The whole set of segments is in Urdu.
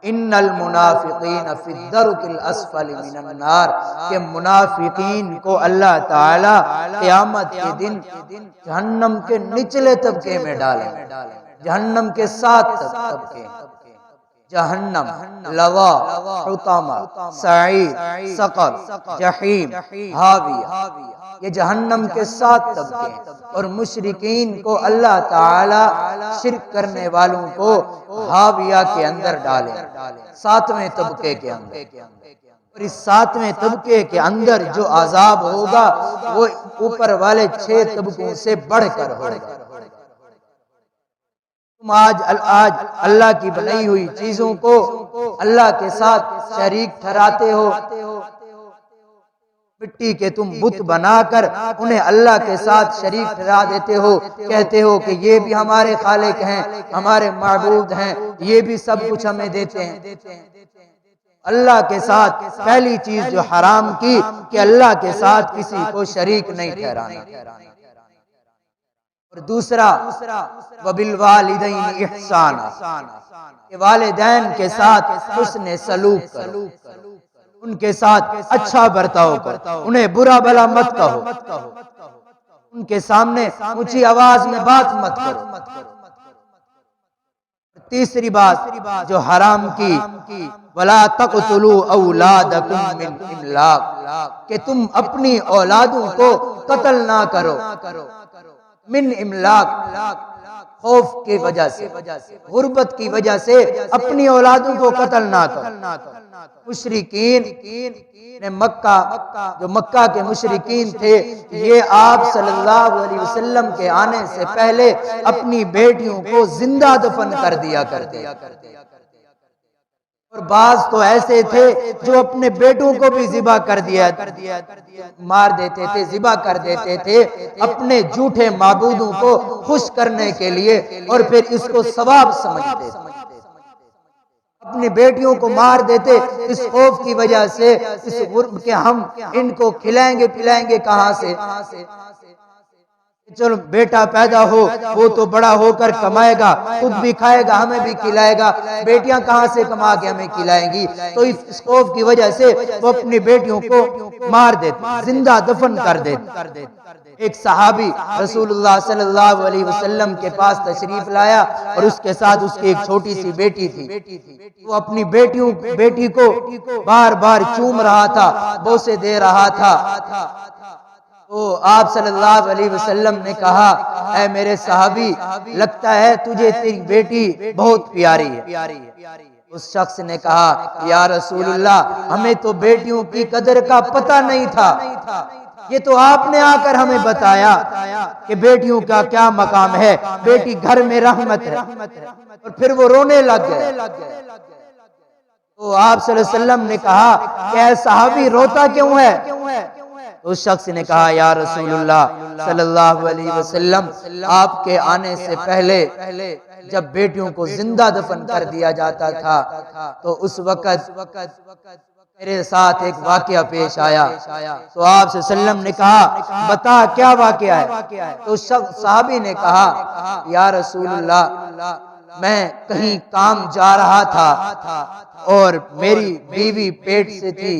ان المنافقین فی الدرک الاسفل من النار، کہ منافقین کو اللہ تعالی قیامت کے دن جہنم کے نچلے طبقے میں ڈالیں، جہنم کے 7 طبقے، جہنم، لظا، حطمہ، سعیر، سقر، جحیم، حاویہ، یہ جہنم کے 7 طبقے ہیں۔ اور مشرکین کو اللہ تعالی شرک کرنے والوں کو حاویہ کے اندر ڈالے، 7ویں طبقے کے اندر۔ اور اس 7ویں طبقے کے اندر جو عذاب ہوگا وہ اوپر والے 6 طبقوں سے بڑھ کر ہوگا۔ تم آج اللہ کی بنائی ہوئی چیزوں کو اللہ کے ساتھ شریک ٹھہراتے ہو، مٹی کے تم بت بنا کر انہیں اللہ کے ساتھ شریک ٹھہرا دیتے ہو، کہتے ہو کہ یہ بھی ہمارے خالق ہیں، ہمارے معبود ہیں، یہ بھی سب کچھ ہمیں دیتے ہیں۔ اللہ کے ساتھ پہلی چیز جو حرام کی کہ اللہ کے ساتھ کسی کو شریک نہیں ٹھہرانا، اور دوسرا وبالوالدین احسانا، کہ والدین کے ساتھ حسن سلوک کرو، ان کے ساتھ اچھا برتاؤ کرو، انہیں برا بھلا مت کہو، ان کے سامنے اونچی آواز میں بات مت کرو۔ تیسری بات جو حرام کی، وَلَا تَقْتُلُوا أَوْلَادَكُمْ مِنْ إِمْلَاقٍ، کہ تم اپنی اولادوں کو قتل نہ کرو، من املاق، خوف کی وجہ سے، غربت کی وجہ سے اپنی اولادوں کو قتل نہ کرو۔ مشرکین نے مکہ، جو مکہ کے مشرکین تھے، یہ آپ صلی اللہ علیہ وسلم کے آنے سے پہلے اپنی بیٹیوں کو زندہ دفن کر دیا کرتے، اور بعض تو ایسے تھے جو اپنے بیٹوں کو بھی ذبح کر دیا، مار دیتے تھے، ذبح کر دیتے تھے اپنے جھوٹے معبودوں کو خوش کرنے کے لیے، اور پھر اس کو ثواب سمجھتے تھے، اپنی بیٹیوں کو مار دیتے اس خوف کی وجہ سے، اس غرب کہ ہم ان کو کھلائیں گے پلائیں گے کہاں سے، چلو بیٹا پیدا ہو وہ تو بڑا ہو کر کمائے گا، خود بھی کھائے گا ہمیں بھی کھلائے گا، بیٹیاں کہاں سے کما کے ہمیں کھلائیں گی، تو اس خوف کی وجہ سے وہ اپنی بیٹیوں کو مار دیتے، زندہ دفن کر دیتے۔ ایک صحابی رسول اللہ صلی اللہ علیہ وسلم کے پاس تشریف لایا، اور اس کے ساتھ اس کی ایک چھوٹی سی بیٹی تھی، وہ اپنی بیٹی کو بار بار چوم رہا تھا، بوسے دے رہا تھا، تو آپ صلی اللہ علیہ وسلم نے کہا اے میرے صحابی، لگتا ہے تجھے تیری بیٹی بہت پیاری ہے۔ اس شخص نے کہا یا رسول اللہ، ہمیں تو بیٹیوں کی قدر کا پتہ نہیں تھا، یہ تو آپ نے آ کر ہمیں بتایا کہ بیٹیوں کا کیا مقام ہے، بیٹی گھر میں رحمت ہے، اور پھر وہ رونے لگ گئے۔ تو آپ صلی اللہ علیہ وسلم نے کہا کہ اے صحابی روتا کیوں ہے؟ اس شخص نے کہا یا رسول اللہ صلی اللہ علیہ وسلم، آپ کے آنے سے پہلے جب بیٹیوں کو زندہ دفن کر دیا جاتا تھا تو اس وقت میرے ساتھ ایک واقعہ پیش آیا، تو آپ صلی اللہ علیہ وسلم نے کہا بتا کیا واقعہ ہے؟ تو صحابی نے کہا یا رسول اللہ، میں کہیں کام جا رہا تھا اور میری بیوی پیٹ سے تھی،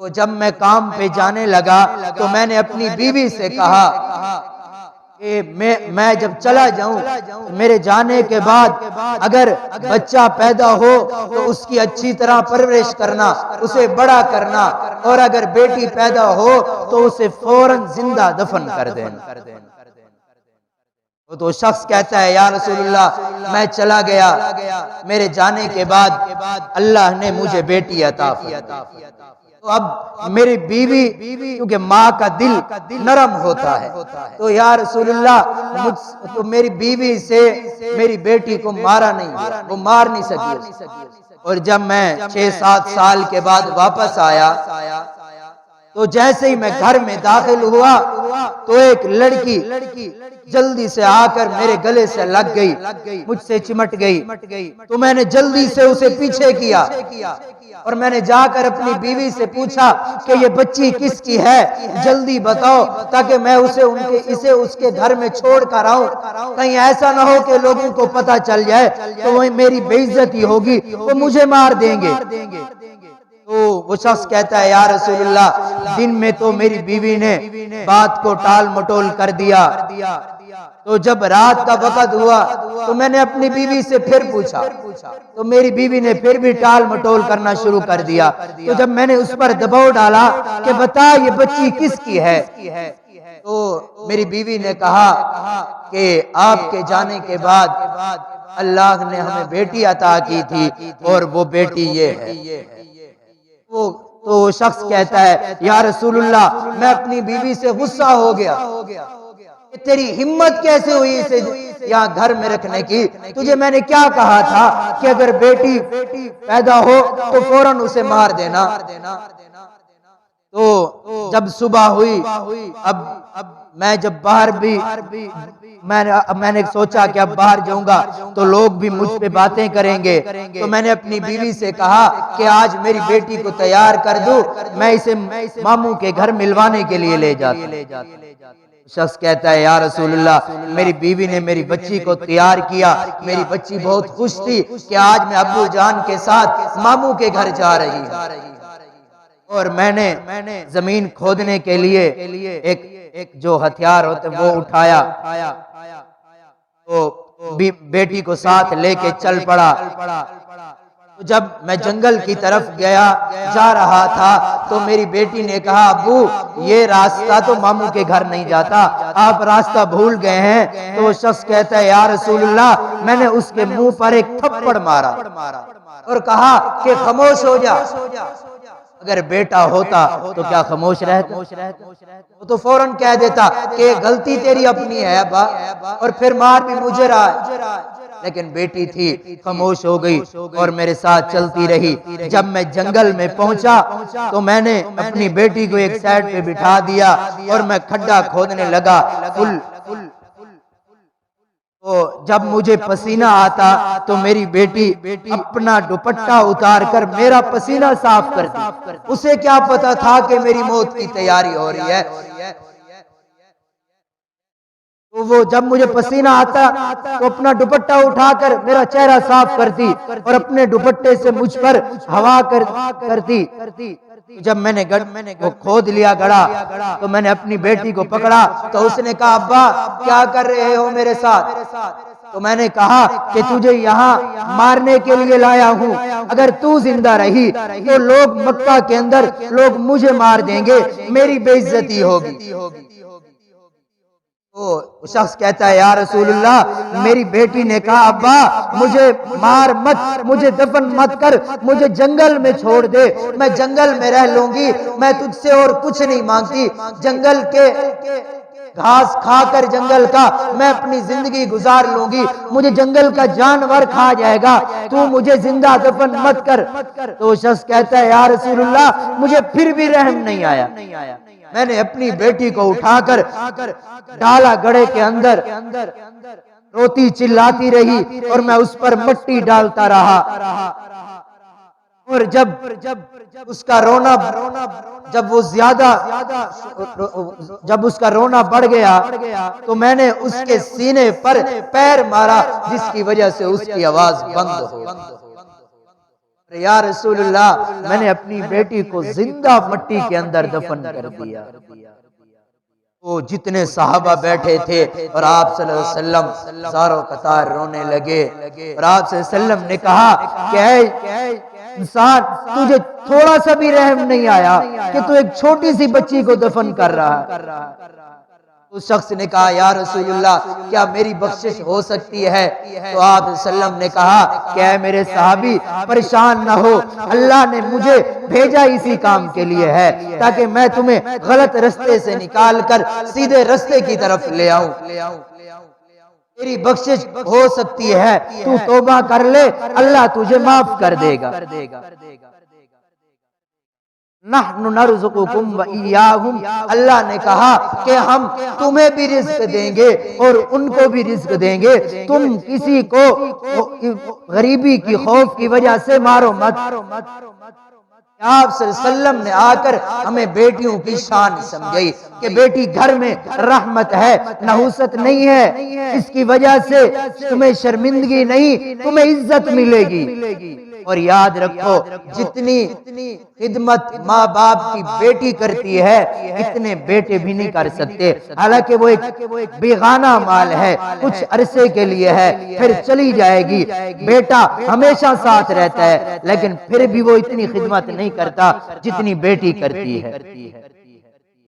تو جب میں کام پہ جانے لگا تو میں نے اپنی بیوی سے کہا کہ میں جب چلا جاؤں میرے جانے کے بعد اگر بچہ پیدا ہو تو اس کی اچھی طرح پرورش کرنا، اسے بڑا کرنا، اور اگر بیٹی پیدا ہو تو اسے فوراً زندہ دفن کر دینا۔ تو شخص کہتا ہے یا رسول اللہ میں چلا گیا، میرے جانے کے بعد اللہ نے مجھے بیٹی عطا فرمائی، تو اب میری بیوی کیونکہ ماں کا دل نرم ہوتا ہے، تو یا رسول اللہ تو میری بیوی سے میری بیٹی کو مارا نہیں گیا، وہ مار نہیں سکی، اور جب میں 6-7 سال کے بعد واپس آیا تو جیسے ہی میں گھر میں داخل ہوا تو ایک لڑکی جلدی سے آ کر میرے گلے سے لگ گئی، مجھ سے چمٹ گئی، تو میں نے جلدی سے اسے پیچھے کیا اور میں نے جا کر اپنی بیوی سے پوچھا کہ یہ بچی کس کی ہے، جلدی بتاؤ تاکہ میں اسے اس کے گھر میں چھوڑ کر آؤں، کہیں ایسا نہ ہو کہ لوگوں کو پتہ چل جائے تو وہ میری بے عزتی ہوگی، وہ مجھے مار دیں گے۔ تو وہ شخص کہتا ہے یا رسول اللہ دن میں تو میری بیوی نے بات کو ٹال مٹول کر دیا، تو جب رات کا وقت ہوا تو میں نے اپنی بیوی سے پھر پوچھا تو میری بیوی نے پھر بھی ٹال مٹول کرنا شروع کر دیا، تو جب میں نے اس پر دباؤ ڈالا کہ بتا یہ بچی کس کی ہے، تو میری بیوی نے کہا کہ آپ کے جانے کے بعد اللہ نے ہمیں بیٹی عطا کی تھی اور وہ بیٹی یہ ہے۔ تو شخص کہتا ہے یا رسول اللہ میں اپنی بیوی سے غصہ ہو گیا کہ تیری ہمت کیسے ہوئی اسے یہاں گھر میں رکھنے کی، تجھے میں نے کیا کہا تھا کہ اگر بیٹی پیدا ہو تو فوراً اسے مار دینا۔ تو جب صبح ہوئی اب میں جب باہر بھی میں نے سوچا کہ اب باہر جاؤں گا تو لوگ بھی مجھ پہ باتیں کریں گے، تو میں نے اپنی بیوی سے کہا کہ آج میری بیٹی کو تیار کر دوں، میں اسے ماموں کے گھر ملوانے کے لیے لے جاتا ہوں۔ شخص کہتا ہے یا رسول اللہ میری بیوی نے میری بچی کو تیار کیا، میری بچی بہت خوش تھی کہ آج میں ابو جان کے ساتھ ماموں کے گھر جا رہی ہوں، اور میں نے زمین کھودنے کے لیے ایک جو ہتھیار ہوتے وہ اٹھایا، تو بیٹی کو ساتھ لے کے چل پڑا۔ جب میں جنگل کی طرف جا رہا تھا تو میری بیٹی نے کہا ابو یہ راستہ تو ماموں کے گھر نہیں جاتا، آپ راستہ بھول گئے ہیں۔ تو وہ شخص کہتا ہے یا رسول اللہ میں نے اس کے منہ پر ایک تھپڑ مارا اور کہا کہ خاموش ہو جا، اگر بیٹا ہوتا تو کیا خاموش رہتا؟ وہ تو فوراً کہہ دیتا کہ غلطی تیری اپنی ہے ابا، اور پھر مار بھی مجھے رہا ہے، لیکن بیٹی تھی خاموش ہو گئی اور میرے ساتھ چلتی رہی۔ جب میں جنگل میں پہنچا تو میں نے اپنی بیٹی کو ایک سائڈ پہ بٹھا دیا اور میں کھڈا کھودنے لگا۔ تو جب مجھے پسینہ آتا تو میری بیٹی اپنا دوپٹہ اتار کر میرا پسینہ صاف کرتی، اسے کیا پتا تھا کہ میری موت کی تیاری ہو رہی ہے۔ تو وہ جب مجھے پسینہ آتا تو اپنا دوپٹہ اٹھا کر میرا چہرہ صاف کرتی اور اپنے دوپٹے سے مجھ پر ہوا کرتی۔ جب میں نے وہ کھود لیا گڑھا تو میں نے اپنی بیٹی کو پکڑا تو اس نے کہا ابا کیا کر رہے ہو میرے ساتھ؟ تو میں نے کہا کہ تجھے یہاں مارنے کے لیے لایا ہوں، اگر تو زندہ رہی تو لوگ مکہ کے اندر لوگ مجھے مار دیں گے، میری بے عزتی ہوگی۔ تو شخص کہتا ہے یا رسول اللہ میری بیٹی نے کہا ابا مجھے مار مت، مجھے دفن مت کر، مجھے جنگل میں چھوڑ دے، میں جنگل میں رہ لوں گی، میں تجھ سے اور کچھ نہیں مانگتی، جنگل کے گھاس کھا کر جنگل کا میں اپنی زندگی گزار لوں گی، مجھے جنگل کا جانور کھا جائے گا، تو مجھے زندہ دفن مت کر۔ تو شخص کہتا ہے یا رسول اللہ مجھے پھر بھی رحم نہیں آیا، میں نے اپنی بیٹی کو اٹھا کر ڈالا گڑھے کے اندر، روتی چلاتی رہی اور میں اس پر مٹی ڈالتا رہا، اور جب اس کا رونا جب اس کا رونا بڑھ گیا تو میں نے اس کے سینے پر پیر مارا جس کی وجہ سے اس کی آواز بند ہو۔ یا رسول اللہ میں نے اپنی بیٹی کو زندہ مٹی کے اندر دفن کر دیا۔ وہ جتنے صحابہ بیٹھے تھے اور آپ صلی اللہ علیہ وسلم زاروں قطار رونے لگے، اور آپ صلی اللہ علیہ وسلم نے کہا کہ اے انسان تجھے تھوڑا سا بھی رحم نہیں آیا کہ تو ایک چھوٹی سی بچی کو دفن کر رہا ہے۔ اس شخص نے کہا یا رسول اللہ کیا میری بخشش ہو سکتی ہے؟ تو آپ صلی اللہ علیہ وسلم نے کہا کہ اے میرے صحابی پریشان نہ ہو، اللہ نے مجھے بھیجا اسی کام کے لیے ہے تاکہ میں تمہیں غلط رستے سے نکال کر سیدھے رستے کی طرف لے آؤں، تیری بخشش ہو سکتی ہے، تو توبہ کر لے اللہ تجھے معاف کر دے گا۔ نحن نرزقکم و ایاہم، اللہ نے کہا کہ ہم تمہیں بھی رزق دیں گے اور ان کو بھی رزق دیں گے، تم کسی کو غریبی کی خوف کی وجہ سے مارو مت۔ آپ صلی اللہ علیہ وسلم نے آ کر ہمیں بیٹیوں کی شان سمجھائی کہ بیٹی گھر میں رحمت ہے، نحوست نہیں ہے، اس کی وجہ سے تمہیں شرمندگی نہیں، تمہیں عزت ملے گی۔ اور یاد رکھو جتنی خدمت ماں باپ کی بیٹی کرتی ہے اتنے بیٹے بھی نہیں کر سکتے، حالانکہ وہ ایک بیگانہ مال ہے، کچھ عرصے کے لیے ہے، پھر چلی جائے گی۔ بیٹا ہمیشہ ساتھ رہتا ہے لیکن پھر بھی وہ اتنی خدمت نہیں کرتا جتنی بیٹی کرتی ہے۔